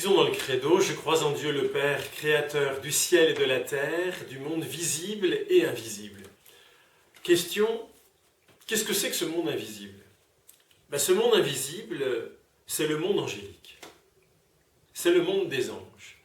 disons dans le credo, je crois en Dieu le Père, créateur du ciel et de la terre, du monde visible et invisible. Question, qu'est-ce que c'est que ce monde invisible? Ce monde invisible, c'est le monde angélique. C'est le monde des anges.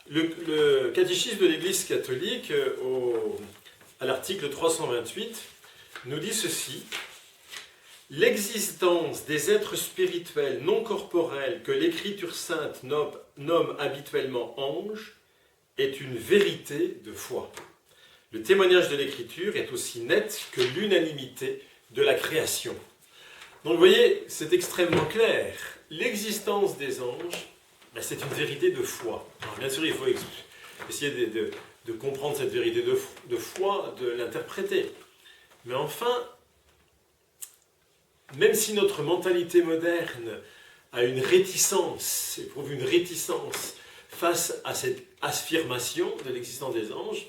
Le catéchisme de l'Église catholique, à l'article 328, nous dit ceci. L'existence des êtres spirituels non corporels que l'Écriture sainte nomme habituellement anges est une vérité de foi. Le témoignage de l'Écriture est aussi net que l'unanimité de la création. Donc vous voyez, c'est extrêmement clair. L'existence des anges, c'est une vérité de foi. Alors, bien sûr, il faut essayer de comprendre cette vérité de foi, de l'interpréter. Mais enfin, même si notre mentalité moderne a une réticence, éprouve une réticence face à cette affirmation de l'existence des anges,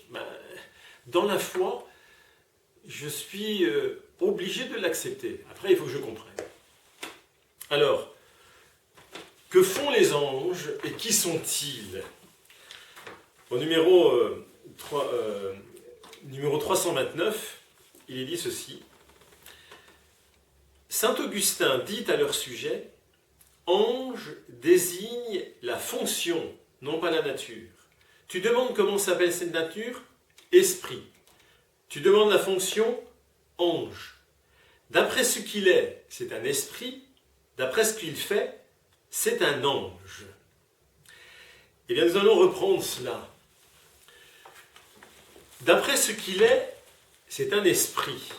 dans la foi, je suis obligé de l'accepter. Après, il faut que je comprenne. Alors, que font les anges et qui sont-ils? Au numéro 329, il est dit ceci. Saint Augustin dit à leur sujet, « Ange désigne la fonction, non pas la nature. Tu demandes comment s'appelle cette nature? Esprit. Tu demandes la fonction? Ange. D'après ce qu'il est, c'est un esprit. D'après ce qu'il fait, c'est un ange. » Eh bien, nous allons reprendre cela. D'après ce qu'il est, c'est un esprit.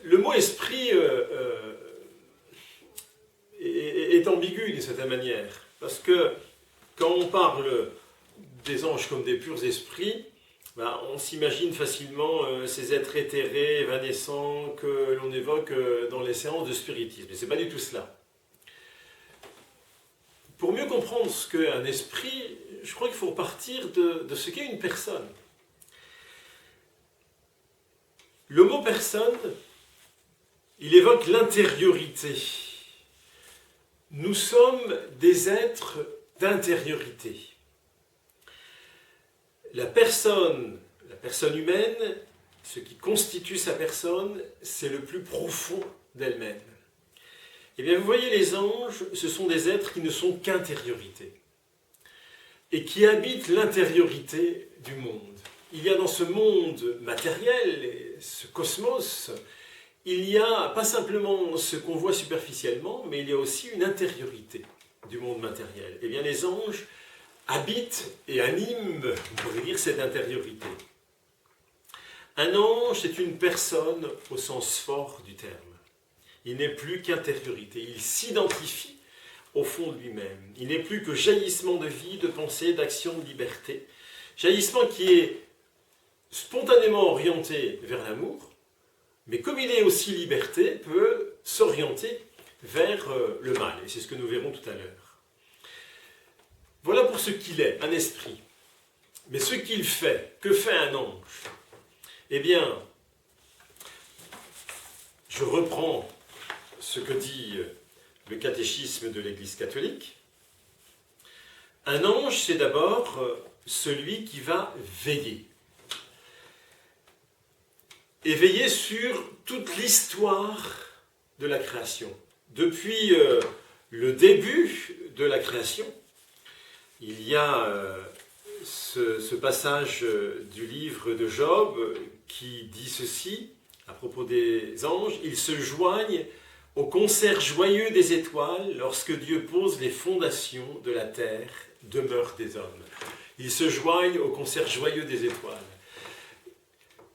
Le mot esprit est ambigu d'une certaine manière, parce que quand on parle des anges comme des purs esprits, on s'imagine facilement ces êtres éthérés, évanescents que l'on évoque dans les séances de spiritisme. Mais ce n'est pas du tout cela. Pour mieux comprendre ce qu'est un esprit, je crois qu'il faut partir de ce qu'est une personne. Le mot personne, il évoque l'intériorité. Nous sommes des êtres d'intériorité. La personne humaine, ce qui constitue sa personne, c'est le plus profond d'elle-même. Eh bien, vous voyez, les anges, ce sont des êtres qui ne sont qu'intériorité et qui habitent l'intériorité du monde. Il y a dans ce monde matériel, ce cosmos, il y a pas simplement ce qu'on voit superficiellement, mais il y a aussi une intériorité du monde matériel. Eh bien, les anges habitent et animent, on pourrait dire, cette intériorité. Un ange, c'est une personne au sens fort du terme. Il n'est plus qu'intériorité, il s'identifie au fond de lui-même. Il n'est plus que jaillissement de vie, de pensée, d'action, de liberté. Jaillissement qui est spontanément orienté vers l'amour, mais comme il est aussi liberté, peut s'orienter vers le mal. Et c'est ce que nous verrons tout à l'heure. Voilà pour ce qu'il est, un esprit. Mais ce qu'il fait, que fait un ange? Eh bien, je reprends ce que dit le catéchisme de l'Église catholique. Un ange, c'est d'abord celui qui va veiller. Et veiller sur toute l'histoire de la création. Depuis le début de la création, il y a ce passage du livre de Job qui dit ceci, à propos des anges, « Ils se joignent au concert joyeux des étoiles lorsque Dieu pose les fondations de la terre, demeure des hommes. » Ils se joignent au concert joyeux des étoiles.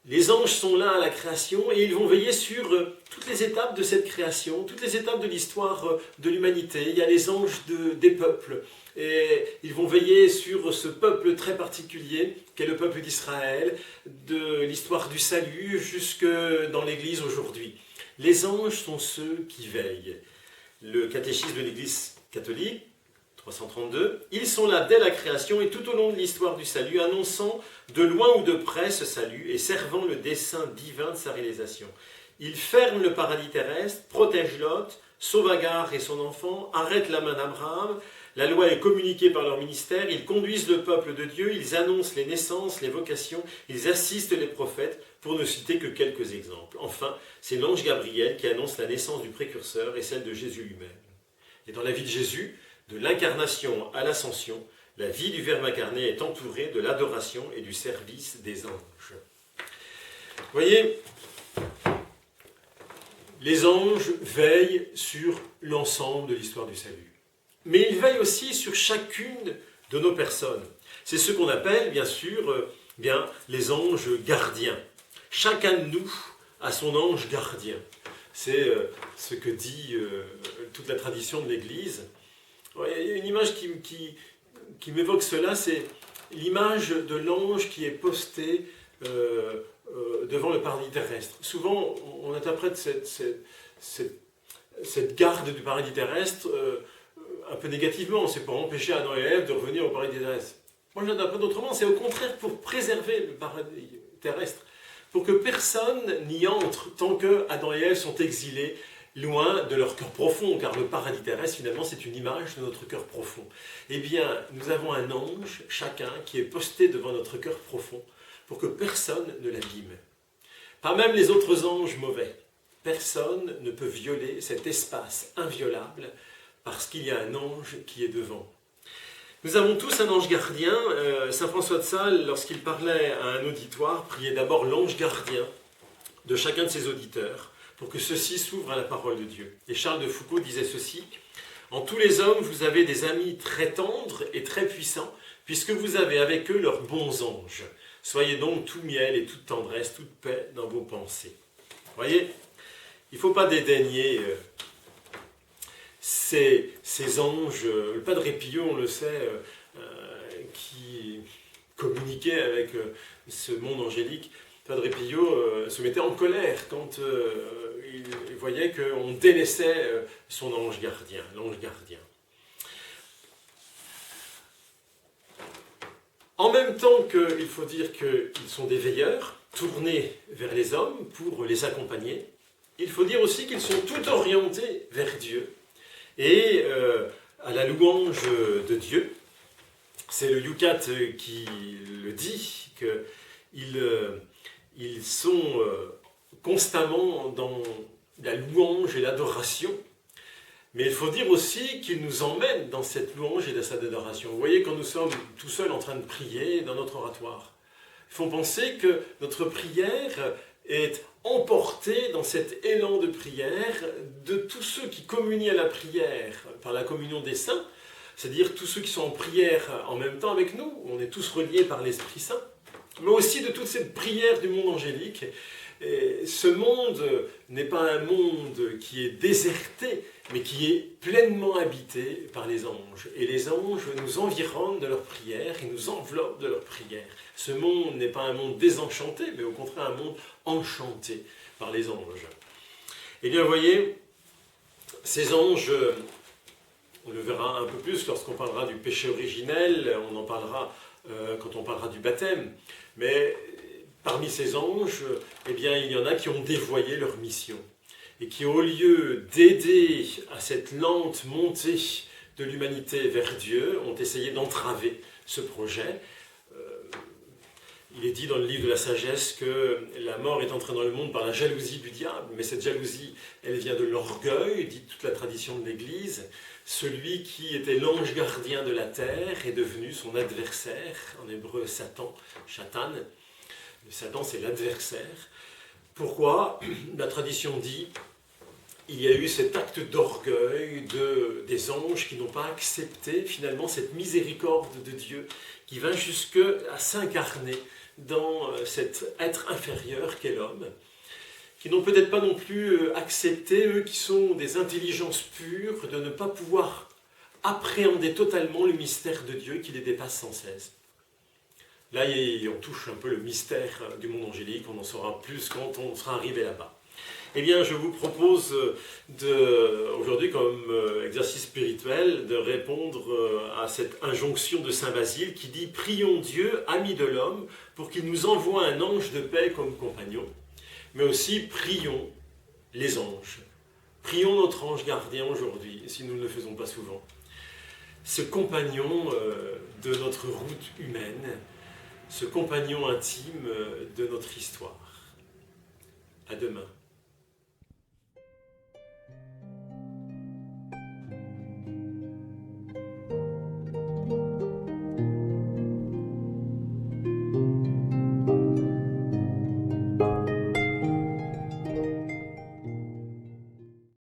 Les anges sont là à la création et ils vont veiller sur toutes les étapes de cette création, toutes les étapes de l'histoire de l'humanité. Il y a les anges des peuples et ils vont veiller sur ce peuple très particulier qu'est le peuple d'Israël, de l'histoire du salut jusque dans l'Église aujourd'hui. Les anges sont ceux qui veillent. Le catéchisme de l'Église catholique, 332, ils sont là dès la création et tout au long de l'histoire du salut, annonçant de loin ou de près ce salut et servant le dessein divin de sa réalisation. Il ferme le paradis terrestre, protège Lot, sauve Agar et son enfant, arrête la main d'Abraham. La loi est communiquée par leur ministère, ils conduisent le peuple de Dieu, ils annoncent les naissances, les vocations, ils assistent les prophètes, pour ne citer que quelques exemples. Enfin, c'est l'ange Gabriel qui annonce la naissance du précurseur et celle de Jésus lui-même. Et dans la vie de Jésus, de l'incarnation à l'ascension, la vie du Verbe incarné est entourée de l'adoration et du service des anges. Vous voyez, les anges veillent sur l'ensemble de l'histoire du salut. Mais ils veillent aussi sur chacune de nos personnes. C'est ce qu'on appelle, bien sûr, les anges gardiens. Chacun de nous a son ange gardien. C'est ce que dit toute la tradition de l'Église. Il y a une image qui m'évoque cela, c'est l'image de l'ange qui est posté devant le paradis terrestre. Souvent, on interprète cette garde du paradis terrestre un peu négativement. C'est pour empêcher Adam et Ève de revenir au paradis terrestre. Moi, je l'interprète autrement. C'est au contraire pour préserver le paradis terrestre, pour que personne n'y entre tant que Adam et Ève sont exilés loin de leur cœur profond, car le paradis terrestre, finalement, c'est une image de notre cœur profond. Eh bien, nous avons un ange, chacun, qui est posté devant notre cœur profond, pour que personne ne l'abîme. Pas même les autres anges mauvais. Personne ne peut violer cet espace inviolable, parce qu'il y a un ange qui est devant. Nous avons tous un ange gardien. Saint François de Sales, lorsqu'il parlait à un auditoire, priait d'abord l'ange gardien de chacun de ses auditeurs, pour que ceux-ci s'ouvrent à la parole de Dieu. Et Charles de Foucault disait ceci: « En tous les hommes, vous avez des amis très tendres et très puissants, puisque vous avez avec eux leurs bons anges. Soyez donc tout miel et toute tendresse, toute paix dans vos pensées. » Vous voyez, il ne faut pas dédaigner ces anges. Le Padre Pio, on le sait, qui communiquait avec ce monde angélique. Padre Pio se mettait en colère quand il voyait qu'on délaissait son ange gardien, l'ange gardien. En même temps qu'il faut dire qu'ils sont des veilleurs, tournés vers les hommes pour les accompagner, il faut dire aussi qu'ils sont tout orientés vers Dieu et à la louange de Dieu. C'est le Yucat qui le dit, qu'ils sont constamment dans la louange et l'adoration, mais il faut dire aussi qu'ils nous emmènent dans cette louange et dans cette adoration. Vous voyez, quand nous sommes tout seuls en train de prier dans notre oratoire, il faut penser que notre prière est emportée dans cet élan de prière de tous ceux qui communient à la prière par la communion des saints, c'est-à-dire tous ceux qui sont en prière en même temps avec nous, on est tous reliés par l'Esprit Saint, mais aussi de toute cette prière du monde angélique. Et ce monde n'est pas un monde qui est déserté, mais qui est pleinement habité par les anges. Et les anges nous environnent de leur prière, ils nous enveloppent de leur prière. Ce monde n'est pas un monde désenchanté, mais au contraire un monde enchanté par les anges. Et bien, vous voyez, ces anges, on le verra un peu plus lorsqu'on parlera du péché originel, on en parlera quand on parlera du baptême, mais parmi ces anges, eh bien, il y en a qui ont dévoyé leur mission et qui, au lieu d'aider à cette lente montée de l'humanité vers Dieu, ont essayé d'entraver ce projet. Il est dit dans le livre de la sagesse que la mort est entrée dans le monde par la jalousie du diable, mais cette jalousie, elle vient de l'orgueil, dit toute la tradition de l'Église. Celui qui était l'ange gardien de la terre est devenu son adversaire, en hébreu Satan, Shatan. Satan, c'est l'adversaire. Pourquoi ? La tradition dit il y a eu cet acte d'orgueil des anges qui n'ont pas accepté finalement cette miséricorde de Dieu qui va jusqu'à s'incarner dans cet être inférieur qu'est l'homme, qui n'ont peut-être pas non plus accepté, eux qui sont des intelligences pures, de ne pas pouvoir appréhender totalement le mystère de Dieu qui les dépasse sans cesse. Là, on touche un peu le mystère du monde angélique, on en saura plus quand on sera arrivé là-bas. Eh bien, je vous propose aujourd'hui, comme exercice spirituel, de répondre à cette injonction de Saint Basile qui dit « Prions Dieu, ami de l'homme, pour qu'il nous envoie un ange de paix comme compagnon. » Mais aussi, prions les anges. Prions notre ange gardien aujourd'hui, si nous ne le faisons pas souvent. Ce compagnon de notre route humaine, ce compagnon intime de notre histoire. À demain.